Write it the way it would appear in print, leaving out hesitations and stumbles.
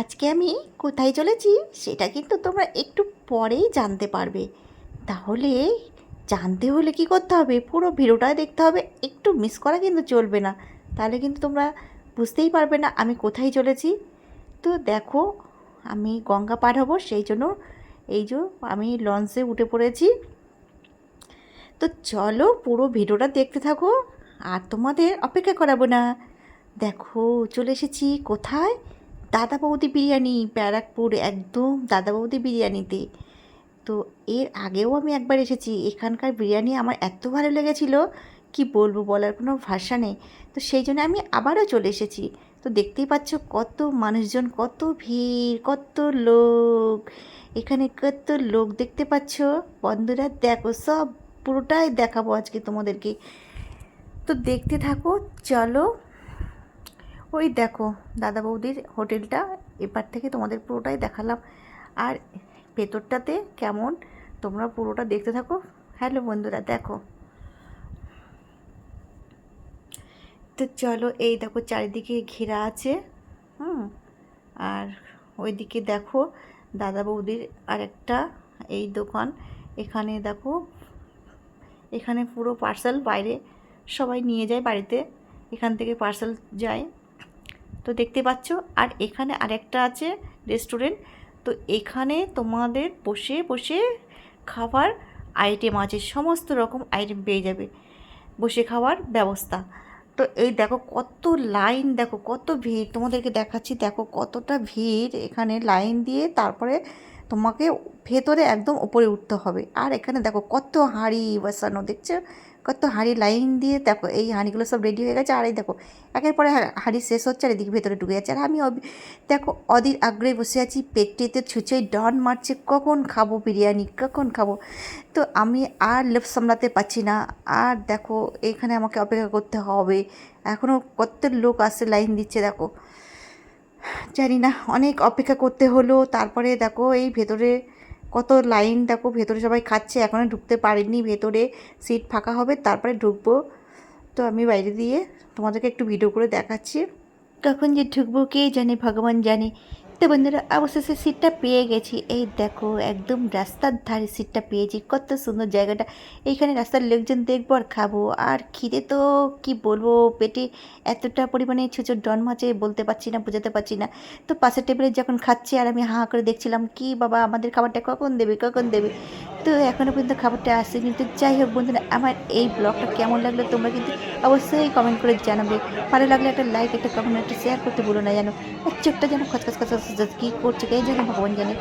আজকে আমি কোথায় চলেছি সেটা কিন্তু তোমরা একটু পরেই জানতে পারবে। তাহলে জানতে হলে কি করতে হবে, পুরো ভিডিওটা দেখতে হবে, একটু মিস করা কিন্তু চলবে না। তাহলে কিন্তু তোমরা বুঝতেই পারবে না আমি কোথায় চলেছি। তো দেখো, আমি গঙ্গা পার হব, সেই জন্য এই যে আমি লঞ্চে উঠে পড়েছি। তো চলো পুরো ভিডিওটা দেখতে থাকো, আর তোমাদের অপেক্ষা করাবো না। দেখো চলে এসেছি কোথায়, দাদা বৌদি বিরিয়ানি, ব্যারাকপুর, একদম দাদা বৌদি বিরিয়ানিতে। তো এর আগেও আমি একবার এসেছি, এখানকার বিরিয়ানি আমার এত ভালো লেগেছিল, কি বলবো, বলার কোনো ভাষা নেই। তো সেই জন্য আমি আবারও চলে এসেছি। তো দেখতেই পাচ্ছ কত মানুষজন, কত ভিড়, কত লোক, এখানে কত লোক দেখতে পাচ্ছ। বন্ধুরা দেখো, সব পুরোটাই দেখাবো আজকে তোমাদেরকে, তো দেখতে থাকো। চলো, ওই দেখো দাদা বৌদির হোটেলটা, এপার থেকে তোমাদের পুরোটাই দেখালাম। আর ভেতরটাতে কেমন, তোমরা পুরোটা দেখতে থাকো। হ্যালো বন্ধুরা, দেখো। তো চলো, এই দেখো চারিদিকে ঘেরা আছে। হুম। আর ওইদিকে দেখো দাদা বৌদির আরেকটা এই দোকান। এখানে দেখো, এখানে পুরো পার্সেল বাইরে সবাই নিয়ে যায় বাড়িতে, এখান থেকে পার্সেল যায়। তো দেখতে পাচ্ছ, আর এখানে আরেকটা আছে রেস্টুরেন্ট। তো এখানে তোমাদের বসে বসে খাবার আইটেম আছে, সমস্ত রকম আইটেম পেয়ে যাবে, বসে খাওয়ার ব্যবস্থা। তো এই দেখো কত লাইন, দেখো কত ভিড়, তোমাদেরকে দেখাচ্ছি, দেখো কতটা ভিড়। এখানে লাইন দিয়ে তারপরে তোমাকে ভেতরে একদম ওপরে উঠতে হবে। আর এখানে দেখো কত হাঁড়ি বসানো, দেখছো কত হাঁড়ি লাইন দিয়ে। দেখো এই হাঁড়িগুলো সব রেডি হয়ে গেছে, আর এই দেখো একের পরে হাঁড়ি শেষ হচ্ছে আর এদিকে ভেতরে ঢুকে যাচ্ছে। আর আমি দেখো অধীর আগ্রহে বসে আছি, পেটেতে ছুঁচোই ডান মারছে, কখন খাবো বিরিয়ানি, কখন খাবো। তো আমি আর লোভ সামলাতে পারছি না। আর দেখো এখানে আমাকে অপেক্ষা করতে হবে, এখনও কত লোক আসছে, লাইন দিচ্ছে। দেখো জানি না, অনেক অপেক্ষা করতে হলো। তারপরে দেখো এই ভেতরে কত লাইন, দেখো ভেতরে সবাই খাচ্ছে, এখনও ঢুকতে পারিনি, ভেতরে সিট ফাঁকা হবে তারপরে ঢুকবো। তো আমি বাইরে দিয়ে তোমাদেরকে একটু ভিডিও করে দেখাচ্ছি, কখন যে ঢুকবো কে জানে, ভগবান জানে। তো বন্ধুরা অবশেষে সিটটা পেয়ে গেছি, এই দেখো একদম রাস্তার ধারে সিটটা পেয়েছি, কত সুন্দর জায়গাটা। এইখানে রাস্তার লোকজন দেখবো আর খাবো। আর খিদে তো কি বলবো, পেটে এতটা পরিমাণে ছুঁচোর ডন মাছে, বলতে পারছি না, বোঝাতে পারছি না। তো পাশের টেবিলে যখন খাচ্ছি আর আমি হাঁ করে দেখছিলাম, কি বাবা আমাদের খাবারটা কখন দেবে, কখন দেবে। তো এখনও পর্যন্ত খাবারটা আসেনি। তো যাই হোক বন্ধুরা, আমার এই ব্লগটা কেমন লাগলো তোমরা কিন্তু অবশ্যই কমেন্ট করে জানাবে। ভালো লাগলে একটা লাইক, একটা কমেন্ট, একটা শেয়ার করতে ভুলো না, জানো। আর চোখটা যেন খচখচ খচখচ কী করছে কে যেন, ভগবান জানে।